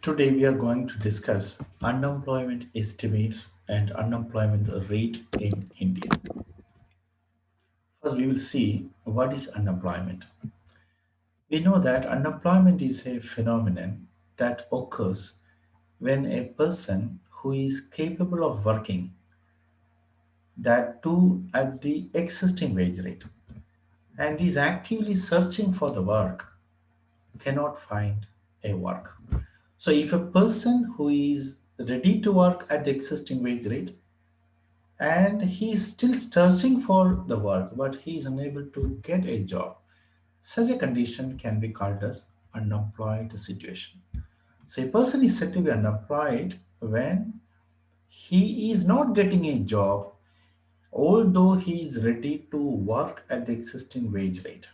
Today we are going to discuss unemployment estimates and unemployment rate in India. First, we will see what is unemployment. We know that unemployment is a phenomenon that occurs when a person who is capable of working, that too at the existing wage rate, and is actively searching for the work, cannot find a work. So if a person who is ready to work at the existing wage rate and he is still searching for the work but he is unable to get a job, such a condition can be called as unemployed situation. So a person is said to be unemployed when he is not getting a job although he is ready to work at the existing wage rate.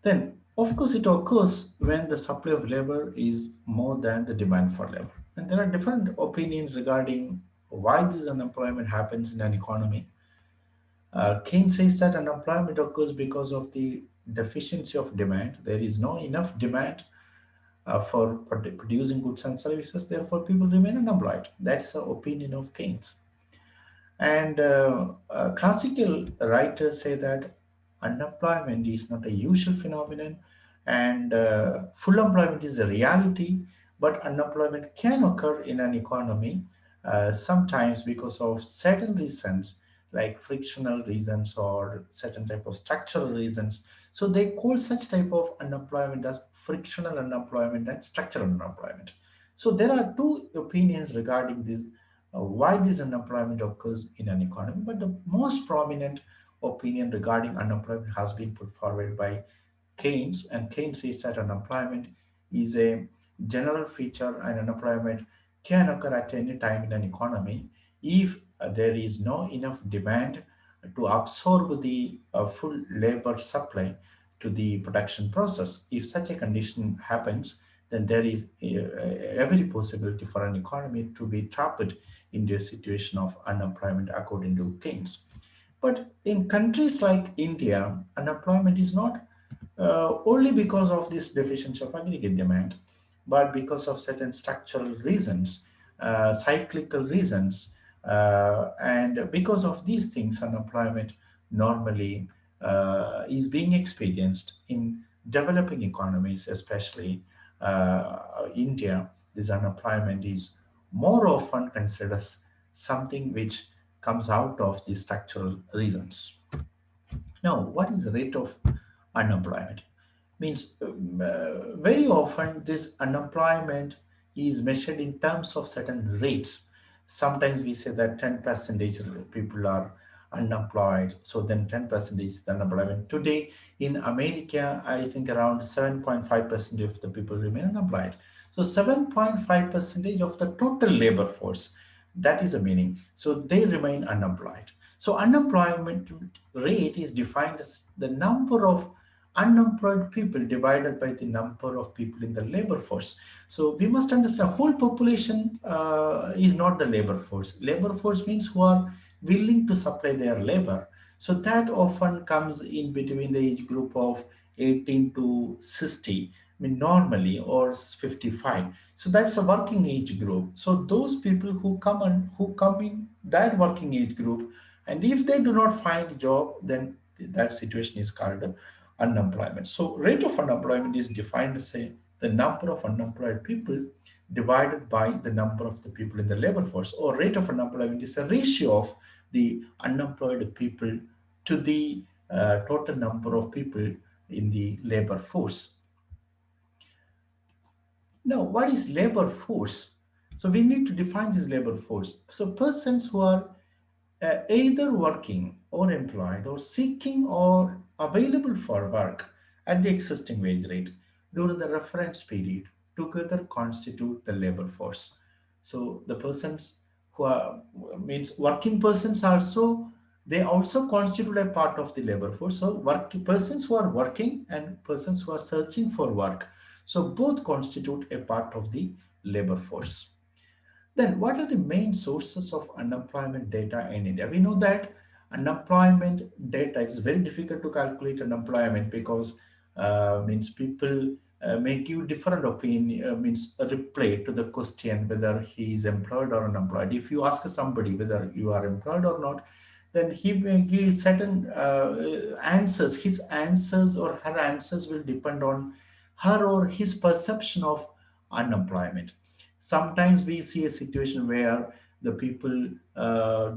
Then, of course, it occurs when the supply of labor is more than the demand for labor. And there are different opinions regarding why this unemployment happens in an economy. Keynes says that unemployment occurs because of the deficiency of demand. There is no enough demand for producing goods and services, therefore, people remain unemployed. That's the opinion of Keynes. And classical writers say that unemployment is not a usual phenomenon and full employment is a reality, but unemployment can occur in an economy sometimes because of certain reasons like frictional reasons or certain type of structural reasons. So they call such type of unemployment as frictional unemployment and structural unemployment. So there are two opinions regarding this why this unemployment occurs in an economy. But the most prominent opinion regarding unemployment has been put forward by Keynes, and Keynes says that unemployment is a general feature and unemployment can occur at any time in an economy if there is no enough demand to absorb the full labor supply to the production process. If such a condition happens, then there is every possibility for an economy to be trapped into a situation of unemployment, according to Keynes. But in countries like India, unemployment is not only because of this deficiency of aggregate demand, but because of certain structural reasons, cyclical reasons, and because of these things, unemployment normally is being experienced in developing economies, especially India. This unemployment is more often considered as something which comes out of the structural reasons. Now, what is the rate of unemployment? Means very often this unemployment is measured in terms of certain rates. Sometimes we say that 10 percentage people are unemployed, so then 10 percentage is the unemployment. Today in America, I think around 7.5 percent of the people remain unemployed. So 7.5 percentage of the total labor force, that is the meaning, so they remain unemployed. So unemployment rate is defined as the number of unemployed people divided by the number of people in the labor force. So we must understand whole population is not the labor force. Labor force means who are willing to supply their labor. So that often comes in between the age group of 18 to 60. I mean, normally, or 55. So that's a working age group. So those people who come in that working age group, and if they do not find a job, then that situation is called unemployment. So rate of unemployment is defined as the number of unemployed people divided by the number of the people in the labor force, or rate of unemployment is a ratio of the unemployed people to the total number of people in the labor force. Now, what is labor force? So we need to define this labor force. So persons who are either working or employed or seeking or available for work at the existing wage rate during the reference period together constitute the labor force. So the persons who are means working persons also, they also constitute a part of the labor force. So work persons who are working and persons who are searching for work, so both constitute a part of the labor force. Then, what are the main sources of unemployment data in India? We know that unemployment data, it's very difficult to calculate unemployment because means people may give different opinion, means a reply to the question whether he is employed or unemployed. If you ask somebody whether you are employed or not, then he may give certain answers. His answers or her answers will depend on her or his perception of unemployment. Sometimes we see a situation where the people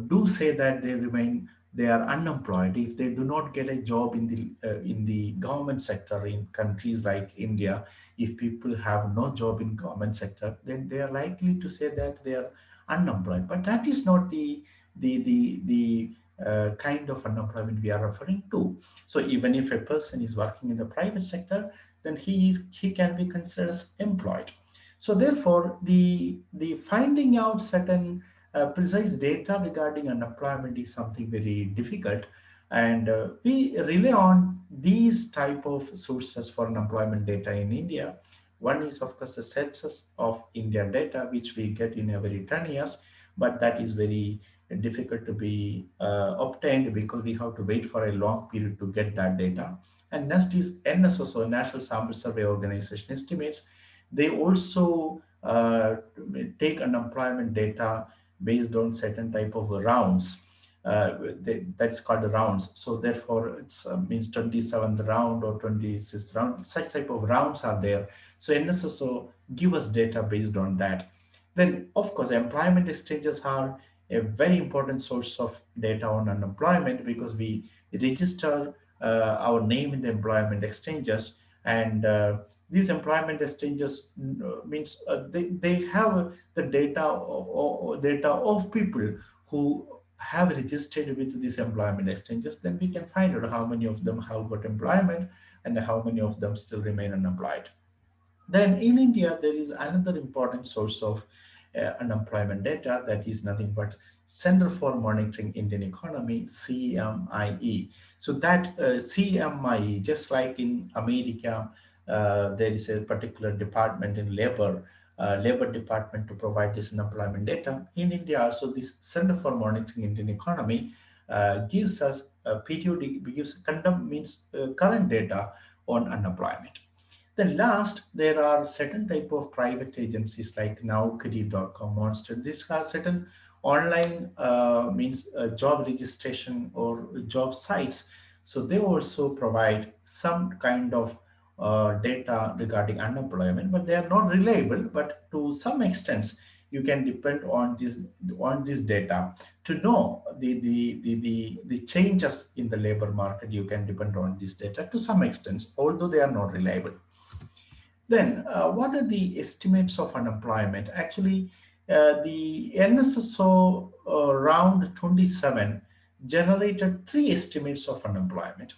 do say that they are unemployed if they do not get a job in the government sector in countries like India. If people have no job in government sector, then they are likely to say that they are unemployed. But that is not the kind of unemployment we are referring to. So even if a person is working in the private sector, then he can be considered as employed. So therefore, the finding out certain precise data regarding unemployment is something very difficult, and we rely on these type of sources for unemployment data in India. One is, of course, the census of India data, which we get in every 10 years, but that is very difficult to be obtained because we have to wait for a long period to get that data. And next is NSSO, National Sample Survey Organization estimates. They also take unemployment data based on certain type of rounds. That's called rounds. So therefore, it's means 27th round or 26th round. Such type of rounds are there. So NSSO give us data based on that. Then, of course, employment exchanges are a very important source of data on unemployment because we register our name in the employment exchanges, and these employment exchanges means they have the data data of people who have registered with these employment exchanges. Then we can find out how many of them have got employment and how many of them still remain unemployed. Then in India, there is another important source of unemployment data, that is nothing but Center for Monitoring Indian Economy, CMIE. So that CMIE, just like in America, there is a particular department in labor department to provide this unemployment data. In India, also this Center for Monitoring Indian Economy gives us periodic, gives conduct means current data on unemployment. Then last, there are certain type of private agencies like Naukri.com, Monster. These are certain online means job registration or job sites. So they also provide some kind of data regarding unemployment, but they are not reliable. But to some extent, you can depend on this data to know the changes in the labor market. You can depend on this data to some extent, although they are not reliable. Then, what are the estimates of unemployment? Actually, the NSSO round 27 generated three estimates of unemployment.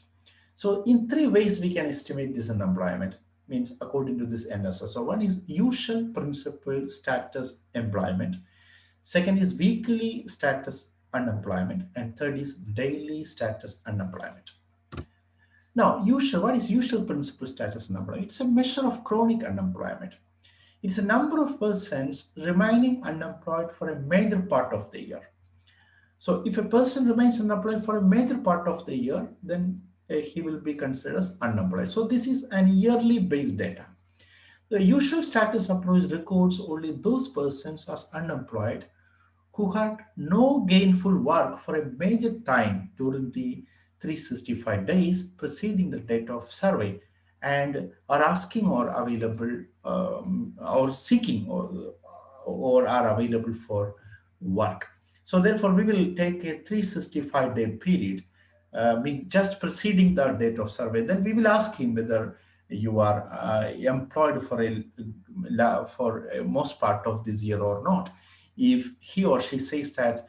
So, in three ways, we can estimate this unemployment. Means according to this NSSO, one is usual principal status employment. Second is weekly status unemployment, and third is daily status unemployment. Now, what is usual principal status unemployment? It's a measure of chronic unemployment. It's a number of persons remaining unemployed for a major part of the year. So, if a person remains unemployed for a major part of the year, then he will be considered as unemployed. So, this is an yearly based data. The usual status approach records only those persons as unemployed who had no gainful work for a major time during the 365 days preceding the date of survey and are asking or available or seeking or are available for work. So therefore, we will take a 365-day period, just preceding the date of survey. Then we will ask him whether you are employed for most part of this year or not. If he or she says that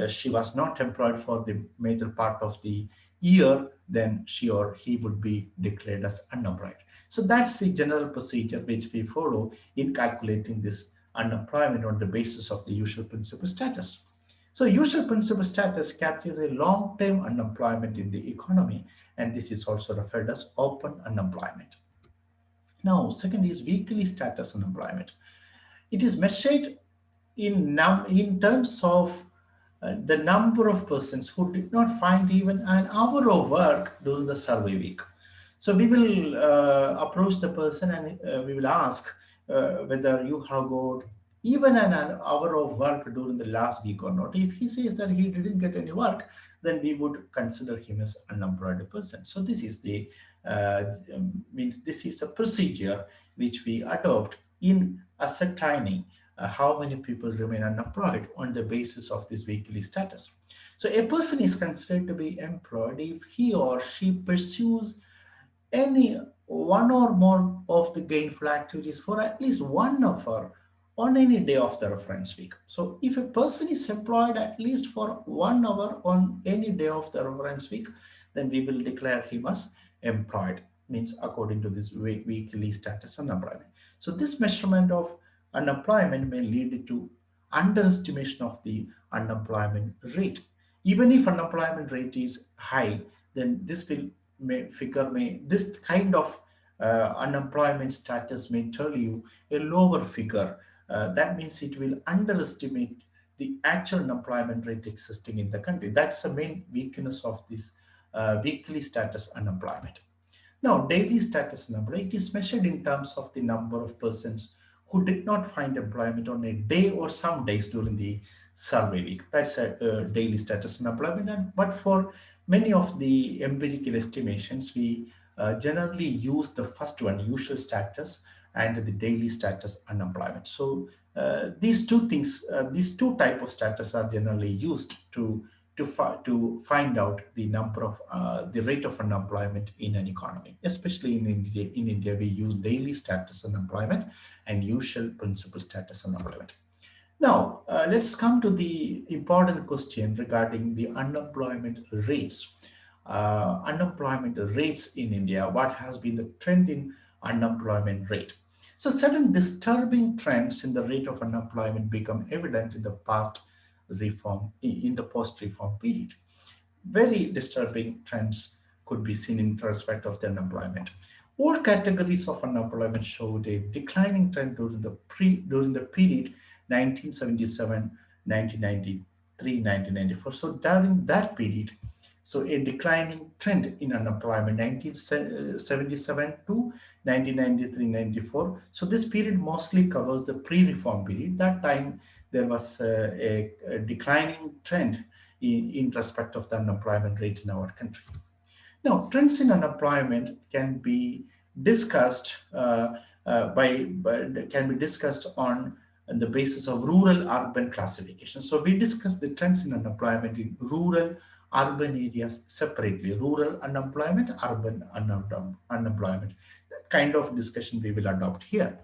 she was not employed for the major part of the year, then she or he would be declared as unemployed. So that's the general procedure which we follow in calculating this unemployment on the basis of the usual principal status. So usual principal status captures a long-term unemployment in the economy, and this is also referred as open unemployment. Now, second is weekly status unemployment. It is measured in terms of the number of persons who did not find even an hour of work during the survey week. So we will approach the person and we will ask whether you have got even an hour of work during the last week or not. If he says that he didn't get any work, then we would consider him as unemployed person. So this is the means this is the procedure which we adopt in ascertaining how many people remain unemployed on the basis of this weekly status. So a person is considered to be employed if he or she pursues any one or more of the gainful activities for at least 1 hour on any day of the reference week. So, if a person is employed at least for 1 hour on any day of the reference week, then we will declare him as employed, means according to this weekly status unemployment. So, this measurement of unemployment may lead to underestimation of the unemployment rate. Even if unemployment rate is high, then this kind of unemployment status may tell you a lower figure. That means it will underestimate the actual unemployment rate existing in the country. That's the main weakness of this weekly status unemployment. Now, daily status number, it is measured in terms of the number of persons who did not find employment on a day or some days during the survey week. That's a daily status unemployment. But for many of the empirical estimations, we generally use the first one, usual status, and the daily status unemployment. So these two type of status are generally used to find out the number of the rate of unemployment in an economy. Especially in India, we use daily status unemployment and usual principal status unemployment. Now, let's come to the important question regarding the unemployment rates. Unemployment rates in India, what has been the trend in unemployment rate? So, certain disturbing trends in the rate of unemployment become evident in the past reform, in the post-reform period. Very disturbing trends could be seen in respect of the unemployment. All categories of unemployment showed a declining trend during the period 1977, 1993, 1994. So during that period, so a declining trend in unemployment 1977 to 1993-94. So this period mostly covers the pre-reform period. That time there was a declining trend in respect of the unemployment rate in our country. Now, trends in unemployment can be discussed can be discussed on the basis of rural-urban classification. So we discussed the trends in unemployment in rural, urban areas separately. Rural unemployment, urban unemployment. That kind of discussion we will adopt here.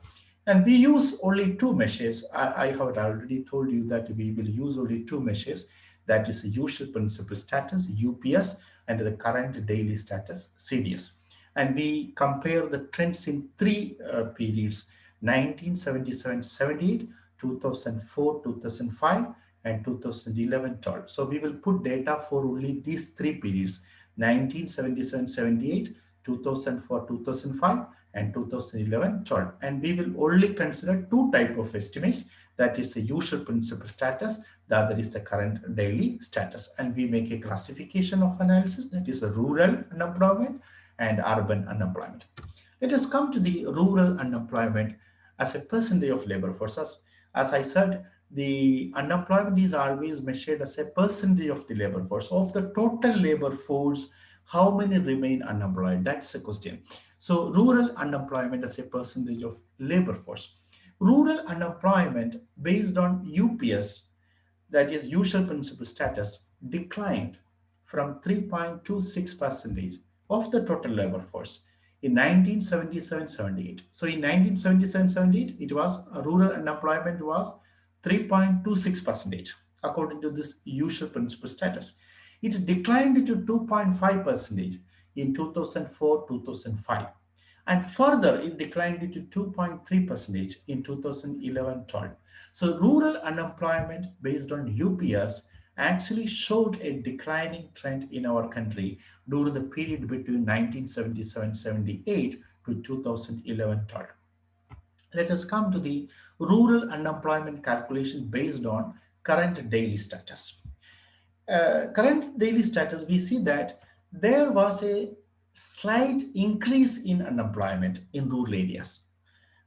And we use only two measures. I have already told you that we will use only two measures. That is the usual principal status, UPS, and the current daily status, CDS. And we compare the trends in three periods: 1977-78, 2004, 2005, and 2011-12. So we will put data for only these three periods: 1977-78, 2004, 2005, and 2011-12. And we will only consider two type of estimates, that is the usual principal status, the other is the current daily status. And we make a classification of analysis, that is a rural unemployment and urban unemployment. Let us come to the rural unemployment as a percentage of labor force. As I said, the unemployment is always measured as a percentage of the labor force. Of the total labor force, how many remain unemployed? That's the question. So rural unemployment as a percentage of labor force. Rural unemployment based on UPS, that is usual principal status, declined from 3.26 percentage of the total labor force in 1977-78. So in 1977-78, it was rural unemployment was 3.26 percentage according to this usual principal status. It declined to 2.5 percentage in 2004-2005, and further it declined to 2.3 percentage in 2011-12. So rural unemployment based on UPS actually showed a declining trend in our country during the period between 1977-78 to 2011-12. Let us come to the rural unemployment calculation based on current daily status. Current daily status, we see that there was a slight increase in unemployment in rural areas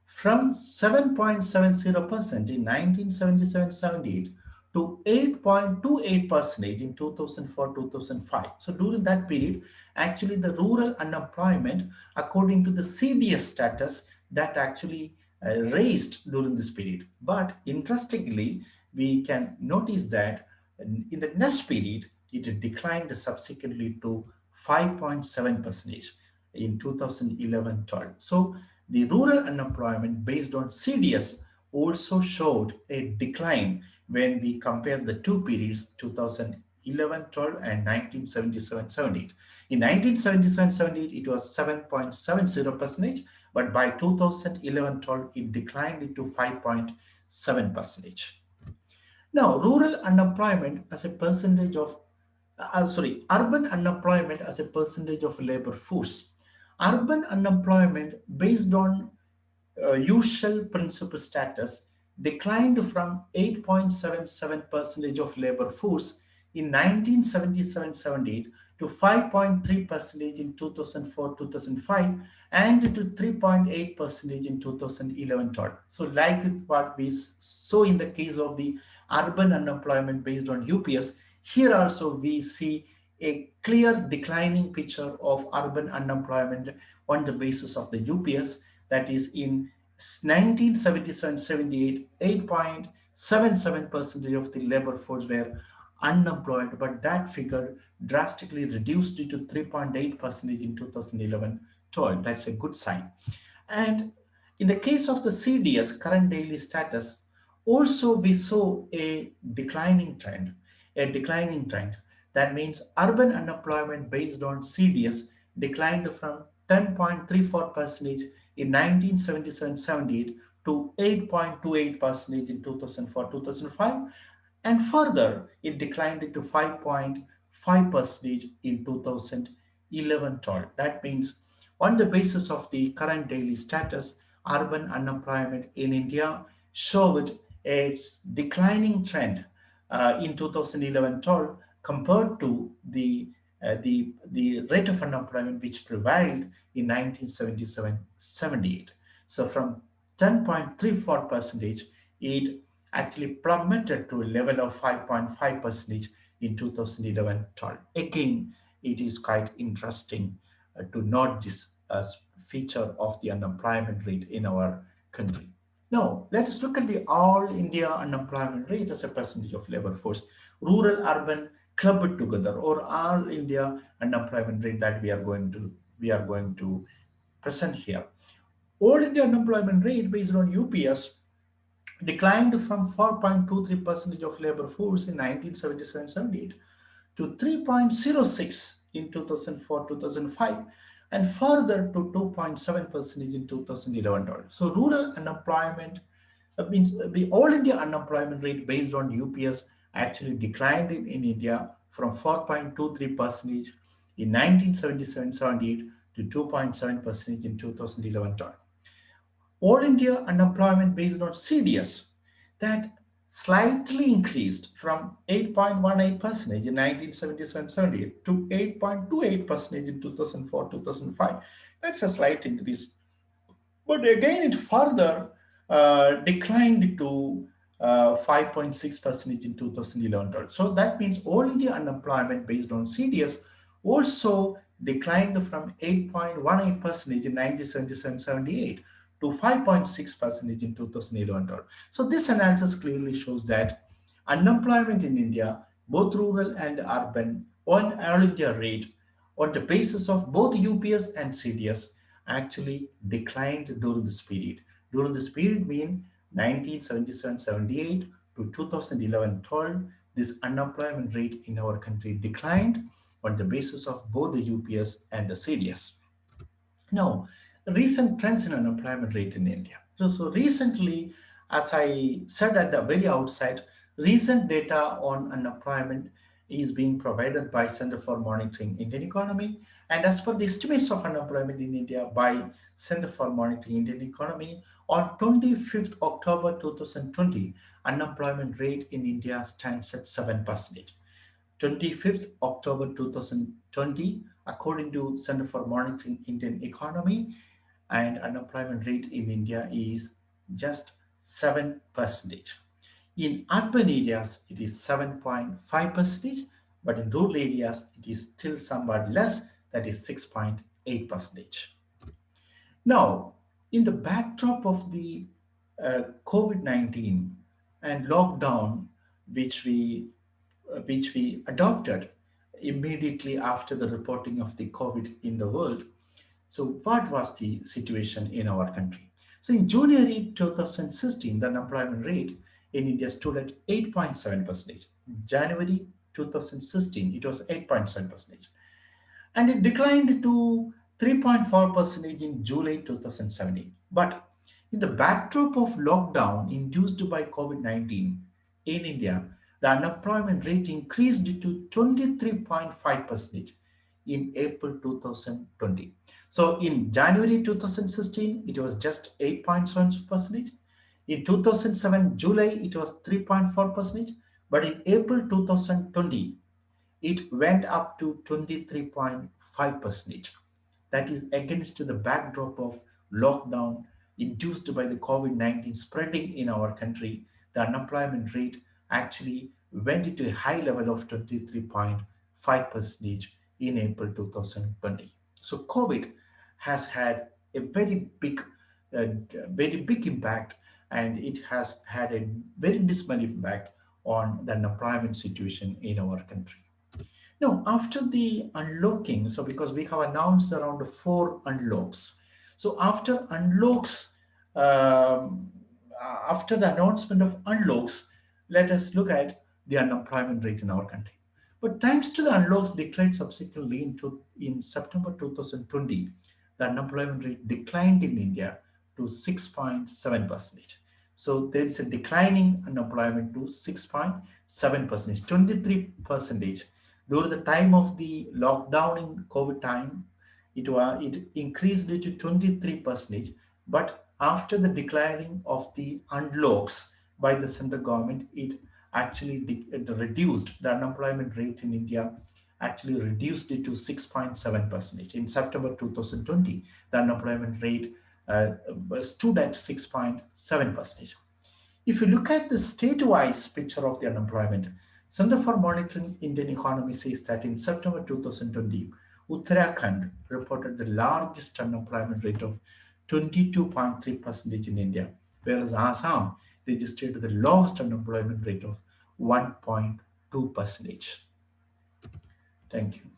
from 7.70% in 1977-78 to 8.28% in 2004-2005. So during that period, actually the rural unemployment, according to the CDS status, that actually raised during this period. But interestingly, we can notice that in the next period, it declined subsequently to 5.7 percentage in 2011-12. So the rural unemployment based on CDS also showed a decline when we compare the two periods 2011-12 and 1977-78. In 1977-78 it was 7.70 percentage, but by 2011-12 it declined to 5.7 percentage. Now, rural unemployment as a percentage of, urban unemployment as a percentage of labor force. Urban unemployment based on usual principal status declined from 8.77 percentage of labor force in 1977-78 to 5.3 percentage in 2004-2005 and to 3.8 percentage in 2011-12. So like what we saw in the case of the urban unemployment based on UPS, here also we see a clear declining picture of urban unemployment on the basis of the UPS, that is in 1977-78, 8.77% of the labor force were unemployed, but that figure drastically reduced to 3.8% in 2011-12. That's a good sign. And in the case of the CDS, current daily status, also we saw a declining trend. A declining trend. That means urban unemployment based on CDS declined from 10.34 percentage in 1977-78 to 8.28 percentage in 2004-2005, and further it declined to 5.5 percentage in 2011-12. That means on the basis of the current daily status, urban unemployment in India showed a declining trend in 2011-12 compared to the rate of unemployment which prevailed in 1977-78. So from 10.34 percentage, it actually plummeted to a level of 5.5 percentage in 2011-12. Again, it is quite interesting to note this as feature of the unemployment rate in our country. Now, let us look at the all India unemployment rate as a percentage of labor force. Rural, urban, clubbed together, or all India unemployment rate that we are going to present here. All India unemployment rate based on UPS declined from 4.23% of labor force in 1977-78 to 3.06 in 2004-2005 and further to 2.7% in 2011. So rural unemployment means the all India unemployment rate based on UPS actually declined in India from 4.23% in 1977-78 to 2.7% in 2011. All India unemployment based on CDS that slightly increased from 8.18% in 1977-78 to 8.28% in 2004-2005. That's a slight increase. But again, it further declined to 5.6% in 2011. So that means all India unemployment based on CDS also declined from 8.18% in 1977-78 to 5.6% in 2011. So this analysis clearly shows that unemployment in India, both rural and urban, on all India rate on the basis of both UPS and CDS actually declined during this period. During this period mean 1977-78 to 2011-12, this unemployment rate in our country declined on the basis of both the UPS and the CDS. Now, recent trends in unemployment rate in India. So recently, as I said at the very outset, recent data on unemployment is being provided by Center for Monitoring Indian Economy. And as per the estimates of unemployment in India by Center for Monitoring Indian Economy, on 25th October 2020, unemployment rate in India stands at 7%. 25th October 2020, according to Center for Monitoring Indian Economy, and unemployment rate in India is just 7%. In urban areas, it is 7.5%, but in rural areas, it is still somewhat less, that is 6.8%. Now, in the backdrop of the COVID 19 and lockdown, which we which we adopted immediately after the reporting of the COVID in the world. So, what was the situation in our country? So, in January 2016, the unemployment rate in India stood at 8.7%. January 2016, it was 8.7%, and it declined to 3.4% in July 2017. But in the backdrop of lockdown induced by COVID 19 in India, the unemployment rate increased to 23.5% in April 2020. So in January 2016, it was just 8.7%. In 2007, July, it was 3.4%. But in April 2020, it went up to 23.5%. That is against the backdrop of lockdown induced by the COVID 19 spreading in our country. The unemployment rate actually went to a high level of 23.5% in April 2020. So, COVID has had a uh, very big impact, and it has had a very dismal impact on the unemployment situation in our country. No, after the unlocking, so because we have announced around four unlocks. So um, after the announcement of unlocks, let us look at the unemployment rate in our country. But thanks to the unlocks declared subsequently in September 2020, the unemployment rate declined in India to 6.7%. So there is a declining unemployment to 6.7%, 23%. During the time of the lockdown in COVID time, it increased it to 23%. But after the declaring of the unlocks by the central government, it reduced the unemployment rate in India, actually reduced it to 6.7%. In September 2020, the unemployment rate stood at 6.7%. If you look at the state-wise picture of the unemployment, Center for Monitoring Indian Economy says that in September 2020, Uttarakhand reported the largest unemployment rate of 22.3% in India, whereas Assam registered the lowest unemployment rate of 1.2%. Thank you.